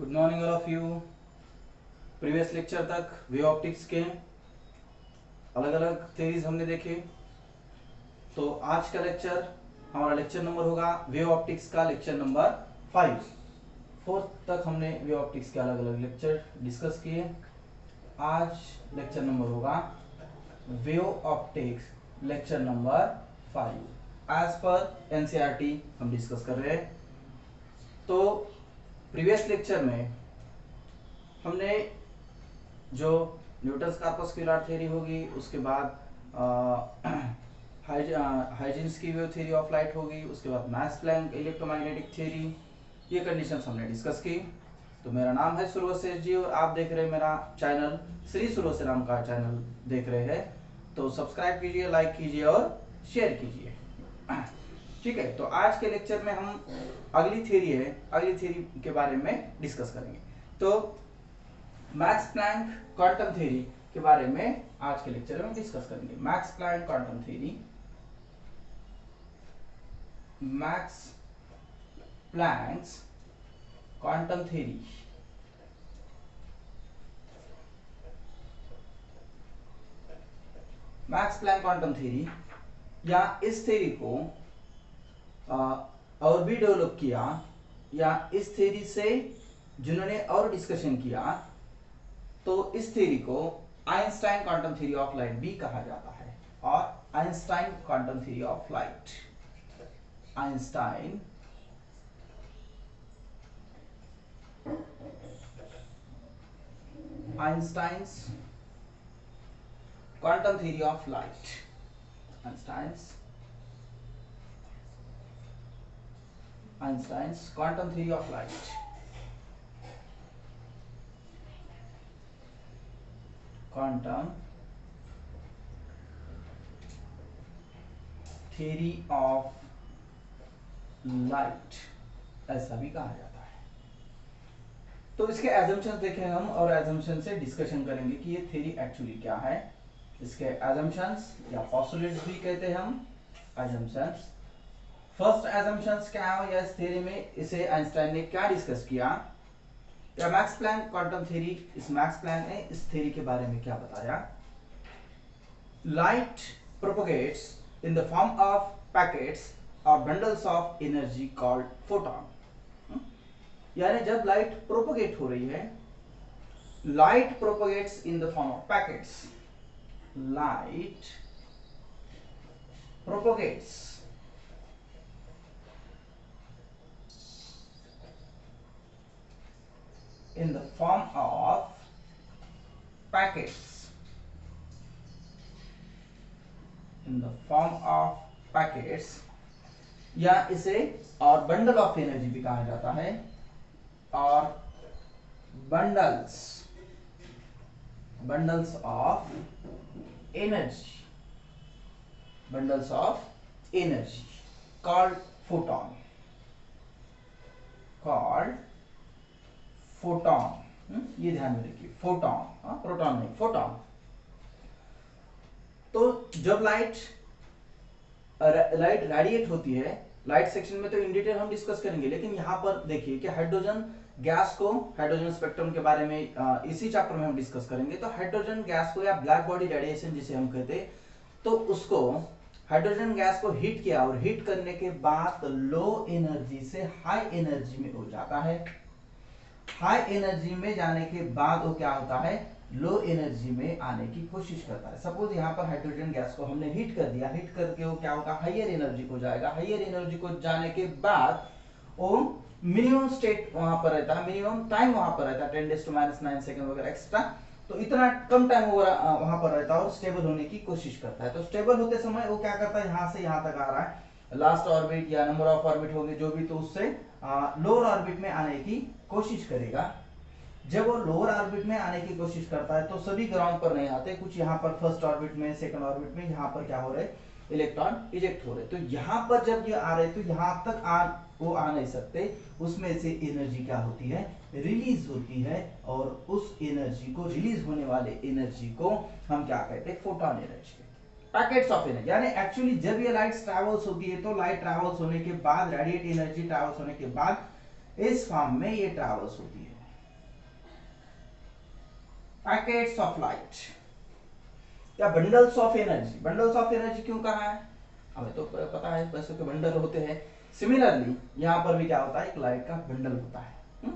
Good morning all of you. Previous lecture तक wave optics के अलग अलग थ्योरीज हमने देखे। तो आज का लेक्चर हमारा लेक्चर नंबर होगा वेव ऑप्टिक्स का लेक्चर नंबर 5। फोर्थ तक हमने वेव ऑप्टिक्स के अलग अलग लेक्चर डिस्कस किए। आज लेक्चर नंबर होगा wave optics lecture number 5 as per NCERT हम डिस्कस कर रहे हैं। तो प्रीवियस लेक्चर में हमने जो न्यूटन्स कॉर्पस्कुलर थ्योरी होगी, उसके बाद हाइजेंस की वेव थ्योरी ऑफ लाइट होगी, उसके बाद मैक्स प्लैंक इलेक्ट्रोमैग्नेटिक थ्योरी, ये कंडीशंस हमने डिस्कस की। तो मेरा नाम है सुरवशेष जी और आप देख रहे हैं मेरा चैनल श्री सुरवशेष नाम का चैनल देख रहे हैं। तो सब्सक्राइब कीजिए, लाइक कीजिए और शेयर कीजिए। ठीक है, तो आज के लेक्चर में हम अगली थ्योरी के बारे में डिस्कस करेंगे। तो मैक्स प्लैंक क्वांटम थ्योरी के बारे में आज के लेक्चर में डिस्कस करेंगे। Max Planck quantum theory, Max Planck's quantum theory. Max Planck quantum theory या इस थ्योरी को और भी डेवलप किया या इस थ्योरी से जिन्होंने और डिस्कशन किया, तो इस थ्योरी को Einstein quantum theory of light भी कहा जाता है। और Einstein quantum theory of light, Einstein Einstein's quantum theory of light, Einstein's quantum theory of light. Quantum theory of light ऐसा भी कहा जाता है। तो इसके एजम्पशंस देखें हम और एजम्पशन से डिस्कशन करेंगे कि ये थ्योरी एक्चुअली क्या है। इसके एजम्पशंस या पोस्टुलेट्स भी कहते हैं हम, एजम्पशंस। फर्स्ट एजम्पशंस क्या है या इस थ्योरी में इसे आइंस्टाइन ने क्या डिस्कस किया, या मैक्स प्लैंक क्वांटम थ्योरी, इस मैक्स प्लैंक ने इस थ्योरी के बारे में क्या बताया। Light propagates in the form of packets और bundles of energy called photon. यानी जब लाइट प्रोपगेट हो रही है, light propagates in the form of packets, light propagates in the form of packets, in the form of packets, या इसे और bundle of energy भी कहा जाता है, और bundles of energy, bundles of energy called photon, called photon. ये ध्यान में रखिए, फोटॉन, प्रोटॉन नहीं, फोटॉन। तो जब लाइट रेडिएट होती है, लाइट सेक्शन में तो इन डिटेल हम डिस्कस करेंगे, लेकिन यहां पर देखिए कि हाइड्रोजन गैस को, हाइड्रोजन स्पेक्ट्रम के बारे में इसी चैप्टर में हम डिस्कस करेंगे। तो हाइड्रोजन गैस को या ब्लैक बॉडी रेडिएशन जिसे हम कहते हैं, तो उसको हाइड्रोजन गैस को हीट किया और हीट करने के बाद लो एनर्जी से हाई एनर्जी में हो जाता है। हाई एनर्जी में जाने के बाद वो क्या होता है, लो एनर्जी में आने की कोशिश करता है। सपोज यहाँ पर हाइड्रोजन गैस को हमने हीट कर दिया, हीट करके वो क्या होगा, हायर एनर्जी को जाएगा। हायर एनर्जी को जाने के बाद वो मिनिमम स्टेट वहां पर रहता है, मिनिमम टाइम वहां पर रहता है, 10⁻⁹ सेकंड वगैरह एक्स्ट्रा। तो इतना कम टाइम वहां पर रहता है और स्टेबल होने की कोशिश करता है। तो स्टेबल होते समय वो क्या करता है, यहाँ से यहाँ तक आ रहा है, लास्ट ऑर्बिट या नंबर ऑफ ऑर्बिट होगी जो भी, तो उससे लोअर ऑर्बिट में आने की कोशिश करेगा। जब वो लोअर ऑर्बिट में आने की कोशिश करता है तो सभी ग्राउंड पर नहीं आते, कुछ यहाँ पर फर्स्ट ऑर्बिट में, सेकंड ऑर्बिट में, यहाँ पर क्या हो रहे, इलेक्ट्रॉन इजेक्ट हो रहे। तो यहाँ पर जब ये आ रहे तो यहाँ तक वो आ नहीं सकते, उसमें से एनर्जी क्या होती है, रिलीज होती है, और उस एनर्जी को, रिलीज होने वाले एनर्जी को हम क्या कहते हैं, photon energy. Packets of energy, यानी एक्चुअली जब ये लाइट ट्रैवल्स होती है तो लाइट ट्रैवल्स होने के बाद, रेडिएट एनर्जी ट्रैवल्स होने के बाद इस फॉर्म में ये ट्रैवल्स होती है। पैकेट्स ऑफ लाइट या bundles of energy. Bundles of energy क्यों कहा है, हमें तो पता है पैसों के बंडल होते हैं। सिमिलरली यहाँ पर भी क्या होता है, एक लाइट का बंडल होता है।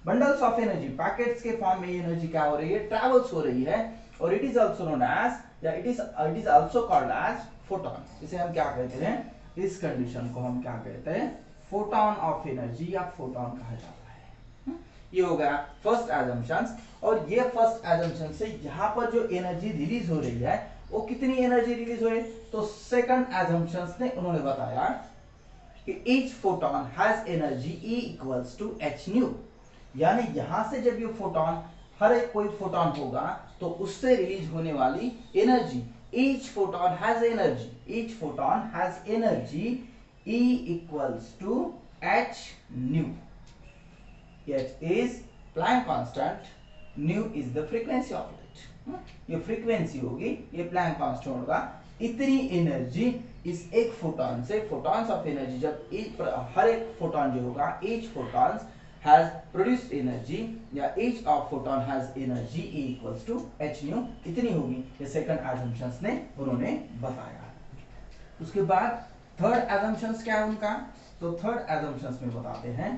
बंडल्स ऑफ एनर्जी पैकेट्स के फॉर्म में एनर्जी क्या हो रही है, ट्रैवल्स हो रही है, और it is also known as या it is also called as photon. इसे हम क्या कहते हैं, इस कंडीशन को हम क्या कहते हैं, फोटोन ऑफ एनर्जी या फोटोन कहा जाता है। ये हो गया फर्स्ट एजम्पशन। और ये फर्स्ट एजम्पशन से यहाँ पर जो एनर्जी रिलीज हो रही है वो कितनी एनर्जी रिलीज हुई, तो सेकंड एजम्पशन ने उन्होंने बताया कि each photon has energy E equals to h nu। यानी यहां से जब ये फोटोन, हर एक कोई फोटोन होगा तो उससे रिलीज होने वाली energy, each photon has energy E equals to h nu। h is Planck constant, nu is the frequency of light। ये फ्रीक्वेंसी होगी, ये प्लैंक कांस्टेंट होगा। इतनी एनर्जी इस एक फोटोन से, फोटॉन्स ऑफ एनर्जी, जब हर एक फोटोन जो होगा, each photons has produced energy या each of photon has energy E equals to h nu, इतनी होगी। ये सेकंड एजम्पशंस ने उन्होंने बताया। उसके बाद थर्ड एजम्पशंस क्या है उनका, तो थर्ड एजम्पशंस में बताते हैं।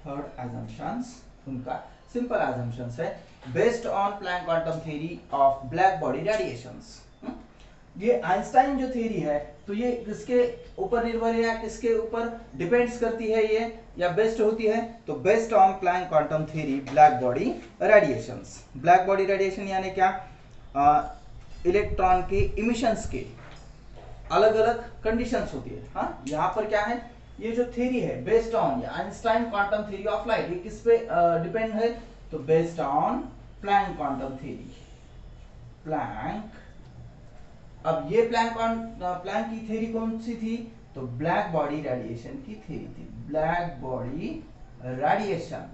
थर्ड एजम्पशंस उनका सिंपल एजम्पशंस है, based on Planck quantum theory of black body radiations. ये आइंस्टाइन जो थ्योरी है, तो ये किसके ऊपर निर्भर है या किसके ऊपर डिपेंड्स करती है ये, या बेस्ड होती है, तो based on Planck quantum theory black body radiations. Black body radiation यानी क्या, इलेक्ट्रॉन के इमिशंस के अलग अलग कंडीशंस होती है। हाँ, यहाँ पर क्या है, ये जो थ्योरी है based on Einstein quantum theory of light, ये किस पे डिपेंड है, तो based on Planck quantum theory. Planck, अब ये प्लैंक की थ्योरी कौन सी थी, तो ब्लैक बॉडी रेडिएशन की थ्योरी थी। Black body radiation,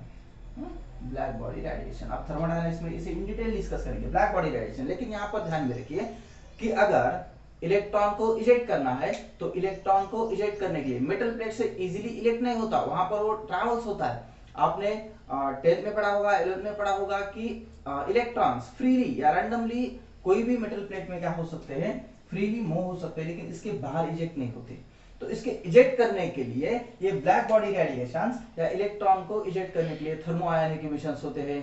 black body radiation. अब थर्मोडायनामिक्स में इसे इन डिटेल डिस्कस करेंगे, ब्लैक बॉडी रेडिएशन। लेकिन यहाँ पर ध्यान में रखिए कि अगर इलेक्ट्रॉन को इजेक्ट करना है, तो इलेक्ट्रॉन को इजेक्ट करने के लिए मेटल प्लेट से इजीली इलेक्ट नहीं होता, वहां पर वो ट्रैवल्स होता है। आपने 10th में पढ़ा होगा, 11th में पढ़ा होगा कि इलेक्ट्रॉन्स फ्रीली या रैंडमली कोई भी मेटल प्लेट में क्या हो सकते हैं, फ्रीली मूव हो सकते हैं, लेकिन इसके बाहर इजेक्ट नहीं होते। तो इसके इजेक्ट करने के लिए ये ब्लैक बॉडी रेडिएशंस या इलेक्ट्रॉन को इजेक्ट करने के लिए थर्मो आयनिक इमिशंस होते हैं,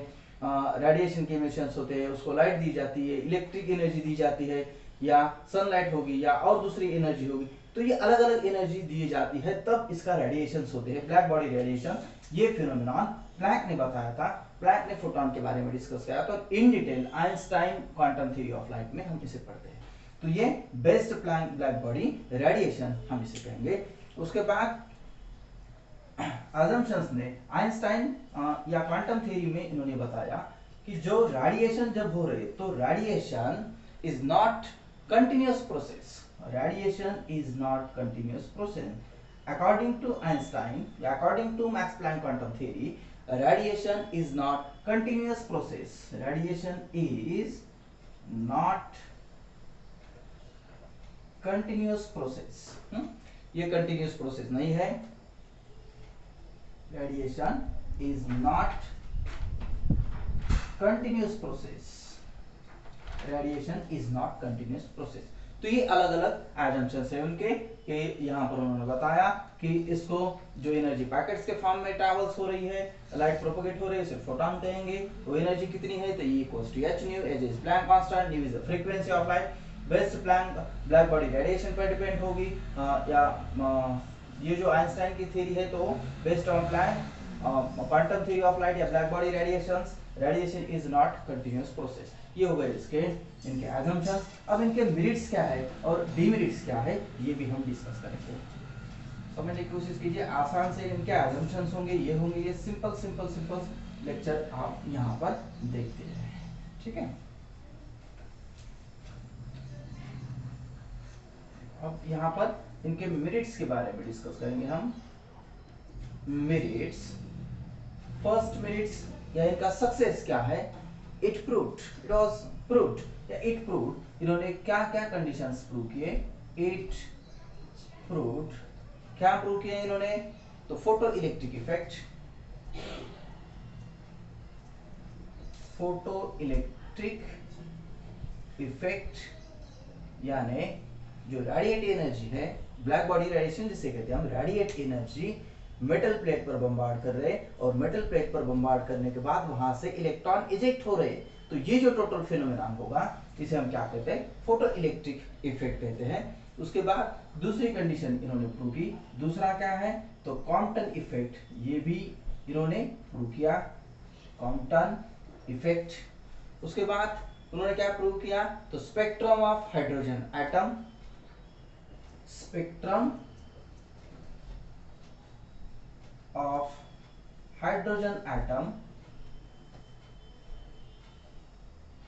रेडिएशन के इमिशंस होते हैं, उसको लाइट दी जाती है, इलेक्ट्रिक एनर्जी दी जाती है, या सनलाइट होगी या और दूसरी एनर्जी होगी। तो ये अलग अलग एनर्जी दी जाती है, तब इसका रेडिएशंस होते हैं, ब्लैक बॉडी रेडिएशन। ये फिनोमेनॉन प्लैंक ने बताया था, प्लैंक ने फोटोन के बारे में डिस्कस किया, तो in detail Einstein quantum theory of light में हम इसे पढ़ते हैं। तो ये best Planck black body radiation हम इसे कहेंगे। उसके बाद असम्पशंस ने आइंस्टाइन या क्वांटम थ्योरी में इन्होंने बताया कि जो रेडिएशन जब हो रही है, तो radiation is not continuous process। Radiation is not continuous process according to Einstein, according to Max Planck quantum theory, radiation is not continuous process। Radiation is not continuous process। ये continuous process नहीं है। Radiation is not continuous process। Radiation is not continuous process. तो ये अलग अलग assumptions है उनके, कि यहाँ पर उन्होंने बताया कि इसको जो एनर्जी पैकेट्स के फॉर्म में ट्रैवल्स हो रही है, लाइट प्रोपेगेट हो रही है, इसे फोटॉन कहेंगे। वो एनर्जी कितनी है, तो E equals to h nu, h is Planck constant, nu is the frequency of light. Best Planck black body radiation पर डिपेंड होगी, या ये जो आइंस्टाइन की थ्योरी है, तो based on Planck quantum theory of light या black body radiations, radiation is not continuous process. ये हो गए इसके इनके एजम्पशंस। अब इनके मेरिट्स क्या है और डीमेरिट्स क्या है, ये भी हम डिस्कस करेंगे। समझने की कोशिश कीजिए, आसान से इनके एजम्पशंस होंगे, ये होंगे, ये सिंपल सिंपल सिंपल लेक्चर आप यहाँ पर देखते हैं, ठीक है। अब यहाँ पर इनके मेरिट्स के बारे में डिस्कस करेंगे हम। मेरिट्स, फर्स्ट मेरिट्स या इनका सक्सेस क्या है, it proved, it was proved या इट प्रूव्ड, इन्होंने क्या क्या कंडीशंस प्रूव किए, इट प्रूव्ड, क्या प्रूव किए इन्होंने, तो photo electric effect, photo electric effect, यानी जो रेडिएट एनर्जी है, ब्लैक बॉडी रेडिएशन जिसे कहते हैं हम, रेडिएट एनर्जी मेटल प्लेट पर बम्बार्ड कर रहे और मेटल प्लेट पर बम्बार्ड करने के बाद वहां से इलेक्ट्रॉन इजेक्ट हो रहे, तो ये जो टोटल फिनोमेनन होगा इसे हम क्या कहते हैं, फोटो इलेक्ट्रिक इफेक्ट कहते हैं। उसके बाद दूसरी कंडीशन इन्होंने प्रूव की, दूसरा क्या है तो कॉम्पटन इफेक्ट, ये भी इन्होंने प्रूव किया, कॉम्पटन इफेक्ट। उसके बाद उन्होंने क्या प्रूव किया तो spectrum of hydrogen atom, spectrum of hydrogen atom,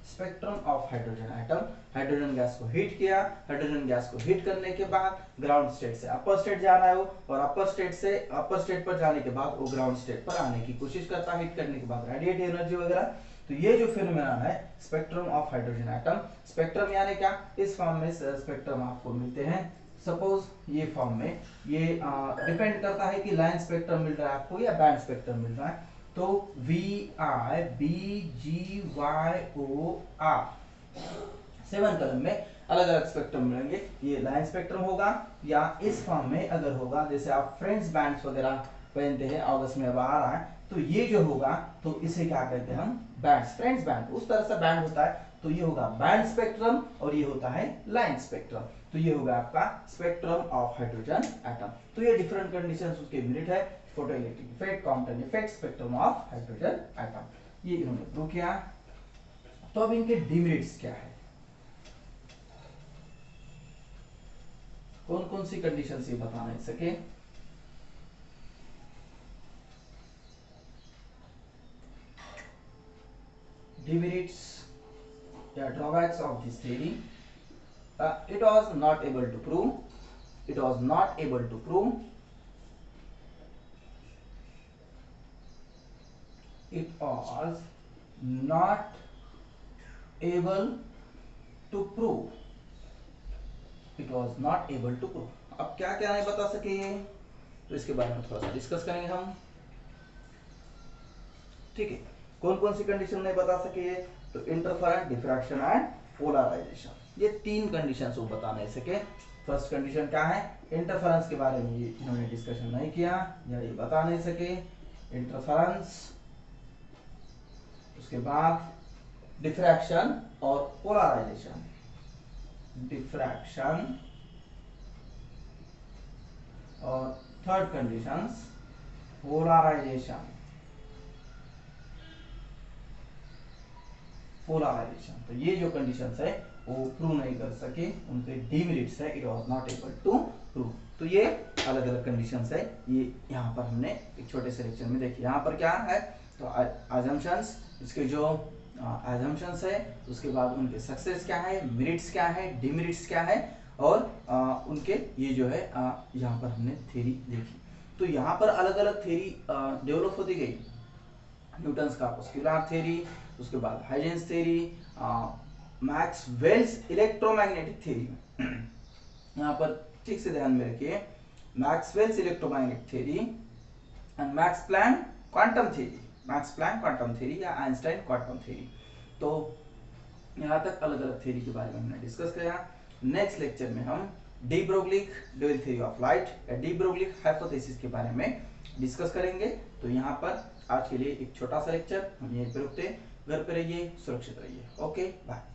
spectrum of hydrogen atom, hydrogen gas को हीट किया, हाइड्रोजन गैस को हीट करने के बाद ग्राउंड स्टेट से अपर स्टेट जा रहा है वो, और अपर स्टेट पर जाने के बाद वो ग्राउंड स्टेट पर आने की कोशिश करता है हीट करने के बाद, रेडिएट एनर्जी वगैरह। तो ये जो फिनोमेनन है spectrum of hydrogen atom, spectrum यानी क्या, इस फॉर्म में स्पेक्ट्रम आपको मिलते हैं, सपोज ये फॉर्म में, ये डिपेंड करता है कि लाइन स्पेक्ट्रम मिल रहा है आपको या बैंड स्पेक्ट्रम मिल रहा है। तो VIBGYOR 7 कलम में अलग अलग स्पेक्ट्रम मिलेंगे, ये लाइन स्पेक्ट्रम होगा, या इस फॉर्म में अगर होगा जैसे आप फ्रेंड्स बैंड्स वगैरह पहनते हैं, अगस्त में अब आ रहा है, तो ये जो होगा तो इसे क्या कहते हैं हम, बैंड्स, फ्रेंड्स बैंड, उस तरह से बैंड होता है, तो ये होगा बैंड स्पेक्ट्रम और ये होता है लाइन स्पेक्ट्रम। तो ये होगा आपका स्पेक्ट्रम ऑफ हाइड्रोजन एटम। तो ये डिफरेंट कंडीशंस उसके मिनट है, photo electric effect, Compton effect, spectrum of hydrogen atom, ये इन्होंने प्रूव किया। तो अब इनके डिमेरिट्स क्या है, कौन कौन सी कंडीशंस ये बता नहीं सके। डिमेरिट्स या drawbacks of this theory, it was not able to prove, it was not able to prove, it was not able to prove, it was not able to prove। अब क्या क्या नहीं बता सके ये, तो इसके बारे में थोड़ा सा डिस्कस करेंगे हम, ठीक है। कौन कौन सी कंडीशन नहीं बता सके ये, तो इंटरफेरेंस, डिफ्रैक्शन एंड पोलराइजेशन, ये तीन कंडीशंस वो बता नहीं सके। फर्स्ट कंडीशन क्या है, इंटरफेरेंस के बारे में ये इन्होंने डिस्कशन नहीं किया या ये बता नहीं सके, इंटरफेरेंस। उसके बाद डिफ्रैक्शन और पोलराइजेशन, डिफ्रैक्शन और थर्ड कंडीशंस पोलराइजेशन, पोलराइजेशन। तो ये जो कंडीशंस है वो प्रूव नहीं कर सके, उनके डिमेरिट्स है, it was not able to prove. तो ये अलग अलग कंडीशंस है, ये यहाँ पर हमने एक छोटे से लेक्चर में देखी। यहाँ पर क्या है तो अजम्पशंस, इसके जो अजम्पशंस है, उसके बाद उनके सक्सेस क्या है, मेरिट्स क्या है, डिमेरिट्स क्या है, और उनके ये जो है यहाँ पर हमने थ्योरी देखी। तो यहाँ पर अलग अलग थ्योरी डेवलप होती गई, न्यूटन्स का ऑस्कुलर थ्योरी, उसके बाद Huygens theory, Maxwell's electromagnetic theory. यहाँ पर ठीक से ध्यान में रखिए, Maxwell's electromagnetic theory and Max Planck quantum theory, Max Planck quantum theory या आइंस्टाइन क्वांटम थ्योरी। तो यहाँ तक अलग अलग थ्योरी के बारे में हमने डिस्कस किया। नेक्स्ट लेक्चर में हम de Broglie dual theory of light या डी ब्रोगली हाइपोथेसिस के बारे में डिस्कस करेंगे। तो यहाँ पर आज के लिए एक छोटा सा लेक्चर हम यहीं पे रुकते हैं। घर पे रहिए, सुरक्षित रहिए। Okay, bye.